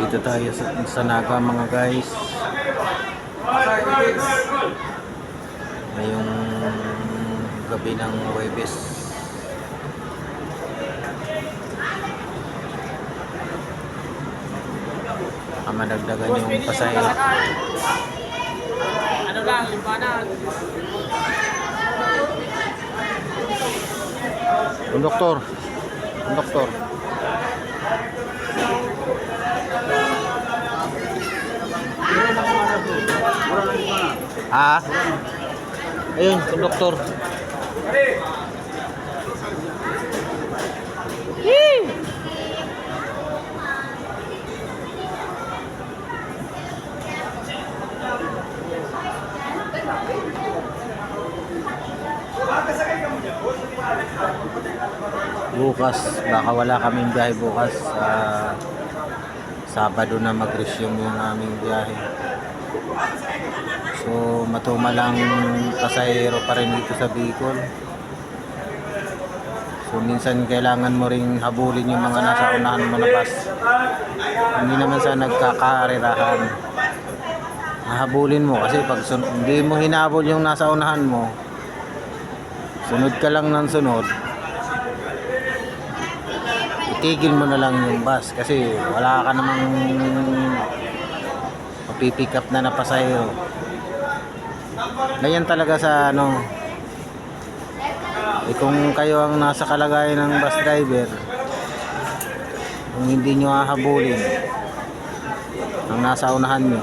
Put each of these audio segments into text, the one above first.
Dito tayo sa Naga mga guys. Ngayong gabi ng Huwebes. Madagdagan yung pasahero. Ano lang, limpanan. Konduktor. Konduktor. Ah. Ayun, konduktor. Bukas, baka wala kaming biyahe bukas. Sabado na mag-resume yung aming biyahe. So matumalang pasahero pa rin dito sa Bicol. So minsan kailangan mo ring habulin yung mga nasa unahan mo na bus. Hindi naman sa nagkakarirahan. Habulin mo kasi pag hindi mo hinabol yung nasa unahan mo, sunod ka lang ng sunod, itigil mo na lang yung bus kasi wala ka namang mapipick up na pasahero. Ganyan talaga sa kung kayo ang nasa kalagayan ng bus driver, kung hindi nyo hahabulin ang nasa unahan nyo,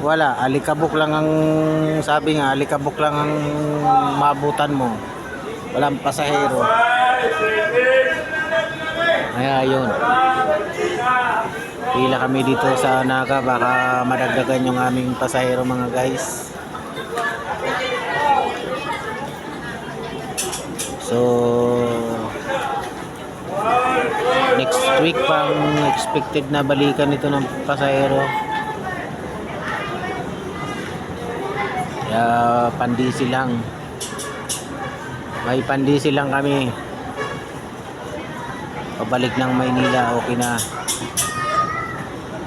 wala, alikabok lang ang sabi nga, alikabok lang ang maabutan mo, walang pasahero. Kaya yun, pila kami dito sa Naga, baka madagdagan yung aming pasahero mga guys. So next week pang expected na balikan ito ng pasahero. Kaya pandisi lang. May pandisi lang kami. Pabalik ng Maynila, okay na.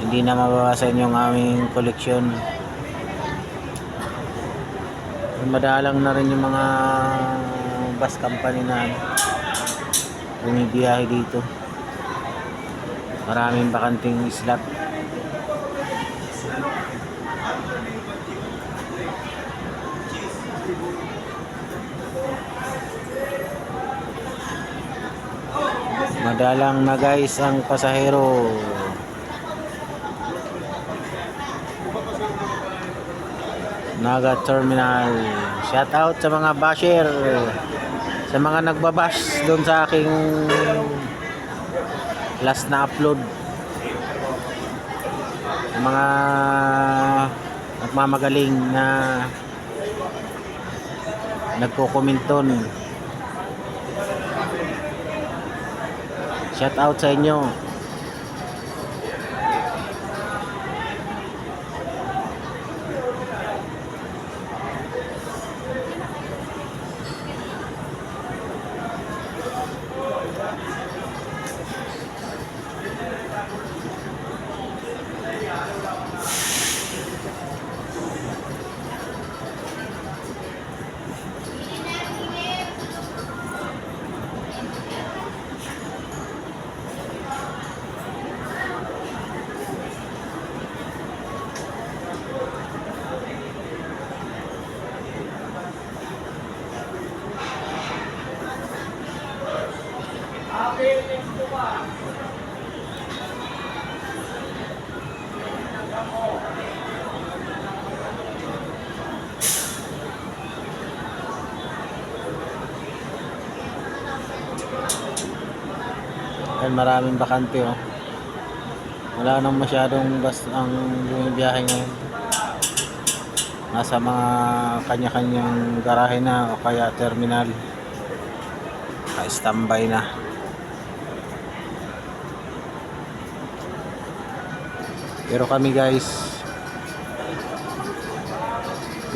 Hindi na mabawasan yung aming koleksyon. Madalang na rin yung mga bus company na bumibiyahe dito. Maraming bakanting slot. Madalang na guys ang pasahero. Naga Terminal. Shout out sa mga basher, sa mga nagbabash doon sa aking last na upload. Mga nagmamagaling na nagko-comment doon. Shout out sa inyo. Ayan, maraming bakante oh. Wala nang masyadong bus ang bumibiyahe ngayon. Nasa mga kanya-kanyang garahe na o kaya terminal. Standby na. Pero kami guys,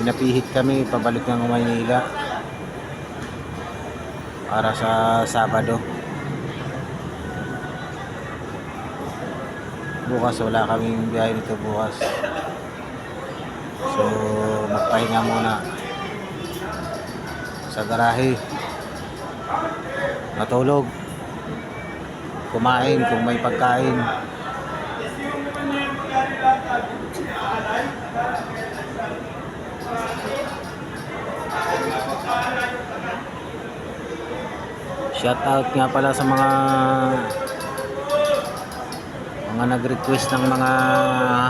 pinapihit kami pabalik ng Maynila para sa Sabado. Bukas wala kaming biyahe dito bukas. So magpahinga muna sa garahe. Matulog. Kumain kung may pagkain. Shout out nga pala sa mga nag-request ng mga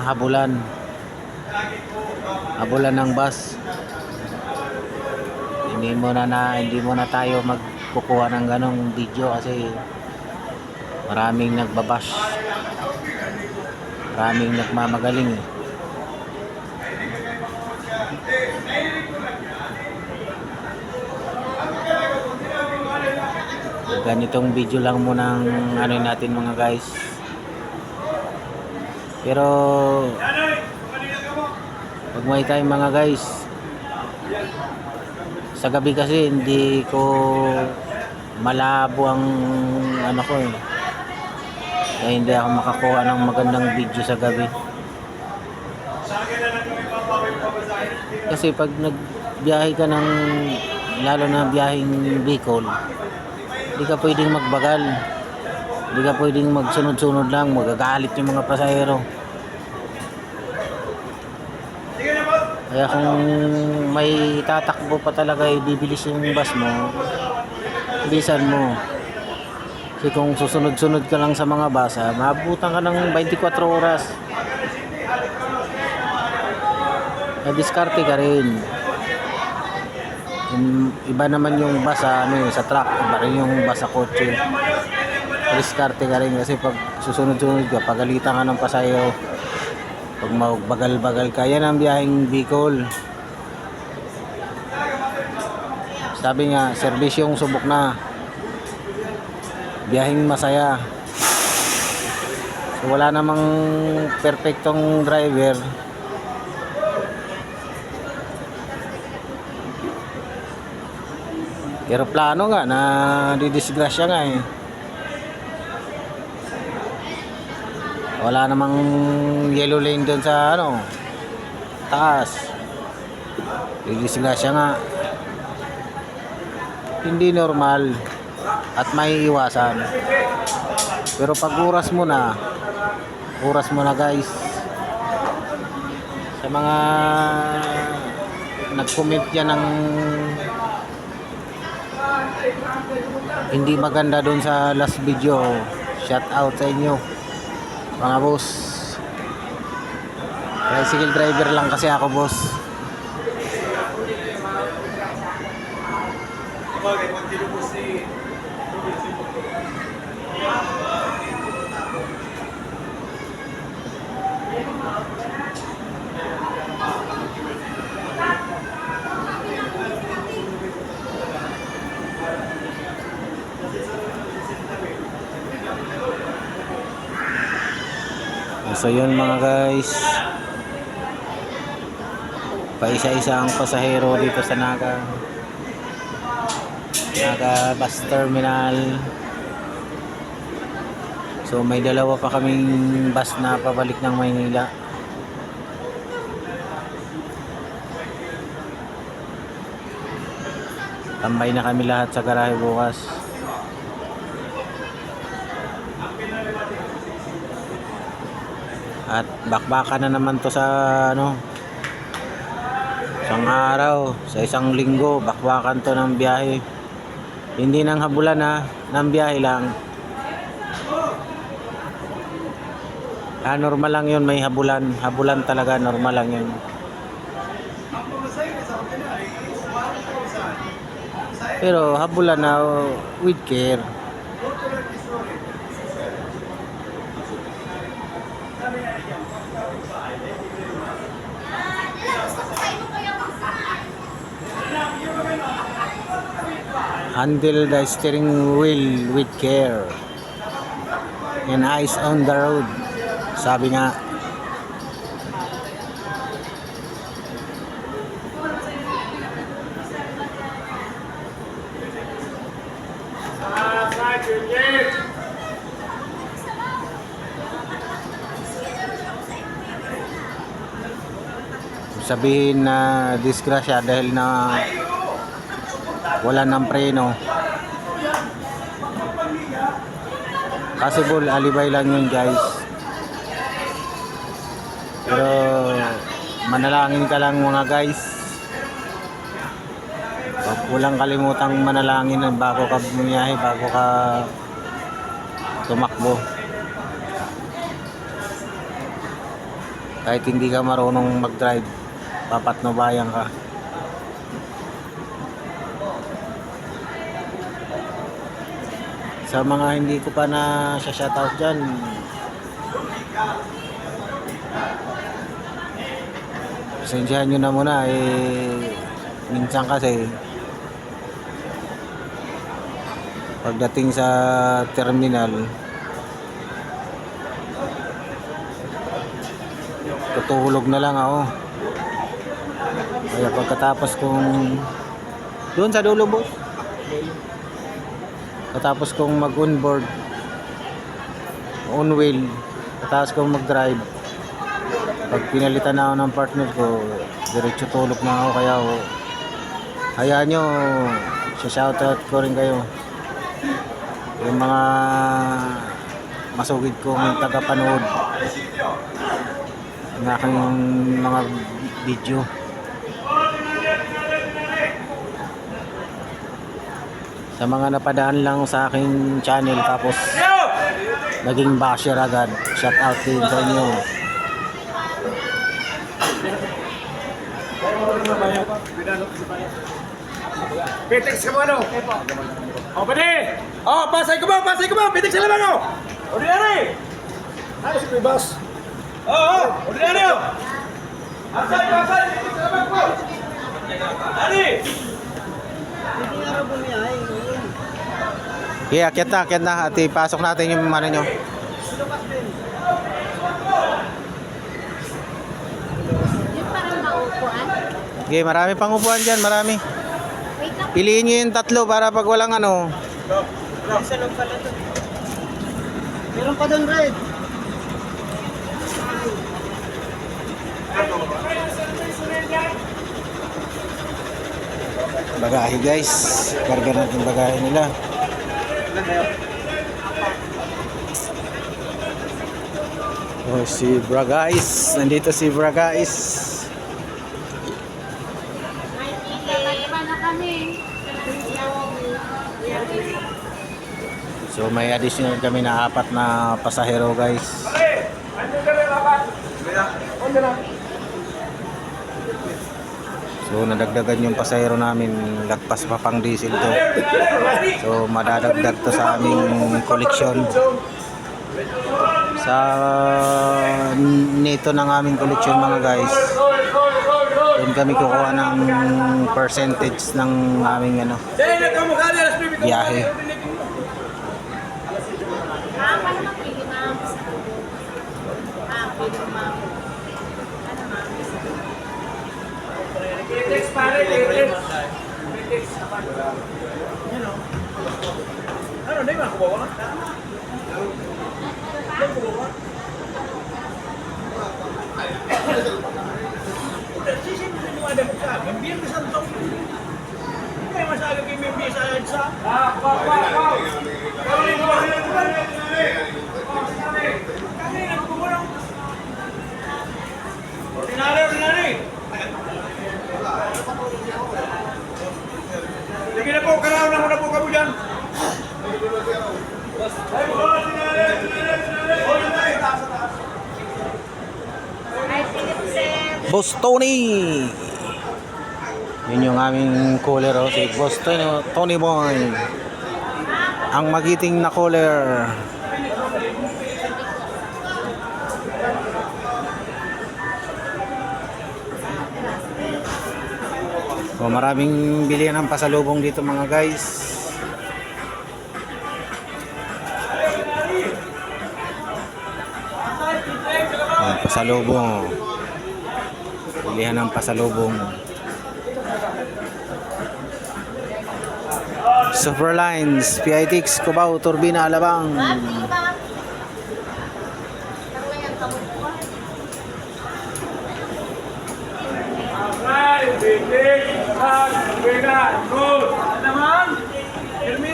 habulan ng bus. Hindi muna tayo magkukuha ng ganong video kasi maraming nagbabash, maraming nagmamagaling eh. Ganitong video lang muna ang natin mga guys. Pero pag may time mga guys, sa gabi kasi hindi ko malabo ang ko eh. Kaya hindi ako makakuha ng magandang video sa gabi. Kasi pag nagbiyahe ka ng, lalo na biyaheng Bicol, hindi ka pwedeng magbagal. Hindi ka pwedeng magsunod-sunod lang, magagalit yung mga pasahero. Kaya kung may tatakbo pa talaga, bibilis yung bus mo, bilisan mo. Kasi kung susunod-sunod ka lang sa mga bus, maabutan ka ng 24 oras. Diskarte ka rin. Iba naman yung bus sa truck, iba rin yung bus sa kotse. Diskarte ka rin kasi pag susunod-sunod ka, pagalitan ka ng pasahero. Pag magbagal-bagal ka, yan ang biyaheng Bicol. Sabi nga, serbisyong subok na, biyaheng masaya. So wala namang perfectong driver. Aeroplano nga na didisgrasya nga eh. Wala namang yellow lane doon sa taas. Didisgrasya nga. Hindi normal at may iwasan. Pero pag oras mo na guys. Sa mga nag-comment dyan ng hindi maganda doon sa last video, shout out sa inyo mga boss. Tricycle driver lang kasi ako boss. So yun mga guys, paisa-isa ang pasahero dito sa Naga bus terminal. So may dalawa pa kaming bus na pabalik ng Maynila. Tambay na kami lahat sa garahe bukas. At bakbakan na naman to sa isang araw, sa isang linggo, bakbakan to ng biyahe. Hindi nang habulan ng biyahe lang. Normal lang yun, may habulan. Habulan talaga, normal lang yun. Pero habulan na with care. Handle the steering wheel with care. And eyes on the road. Sabi nga. Sabihin na disgrasya dahil na wala ng preno. Possible alibay lang yun, guys. Pero manalangin ka lang mga guys. Huwag walang kalimutang manalangin bago ka bumiyahe, bago ka tumakbo. Kahit hindi ka marunong mag-drive, papatnubayan ka. Sa mga hindi ko pa na shoutout dyan, pasensyahan nyo na muna minsan kasi pagdating sa terminal tutulog na lang ako. Kaya pagkatapos kong doon sa dulo boss, katapos kong mag-onboard on wheel, katapos kong mag-drive, pag pinalitan na ako ng partner ko, diretso tulog na ako. Kaya hayaan nyo, shoutout ko rin kayo, yung mga masugid kong tagapanood ng aking mga video. Sa mga napadaan lang sa aking channel tapos naging basher agad, shoutout din sa inyo. Pitik sa ano? O, pwede! O, pasay ko ba? Pitik sa lamang o! Ordinary! Ano si Pibas? Oo, ordinary o! Pasay! Pitik sa lamang ko! Ari! Okay, akyat na at ipasok natin yung ano nyo. Yung parang maupuan. Okay, marami pang upuan dyan, marami. Wait lang. Piliin nyo yung tatlo para pag walang ano. Isa lang pala ito. Meron pa doon, Red. Bagahe guys, karga natin bagahe nila. Oh, si Bra guys, nandito si Bra guys. Iba na kami. So may additional kami na 4 na pasahero guys. So nadagdagan yung pasahero namin, lagpas pa pang diesel to. So madadagdag to sa aming koleksyon. Sa nito ng aming koleksyon mga guys, doon kami kukuha ng percentage ng aming biyahe. Paano mapili, ma'am? Pili, ma'am. Ano, ma'am? Pitik pare, pitik. Ano, hindi mo kubawa ka? Sisi mo yung ada ka, membiyan ka sa ito. Hindi masaga kayo membiyan sa EDSA. Ordinary. Sige na po, karaw na muna po kami dyan. Boss Tony. Yun yung aming cooler, oh. Si Boss Tony Boy. Ang magiting na cooler. So, maraming bilihan ng pasalubong dito mga guys. Pasalubong. Bilihan ng pasalubong. Superlines, PITX, Cubao, Turbina, Alabang.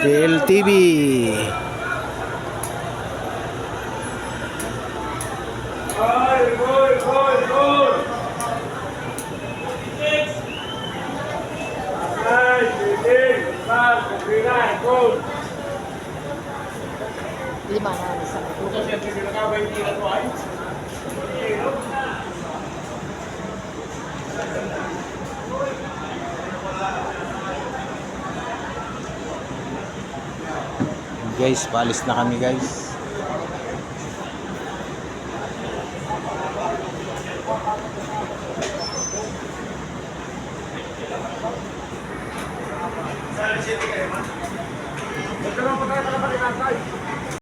TLTV. Lima na isa. Guys, paalis na kami guys.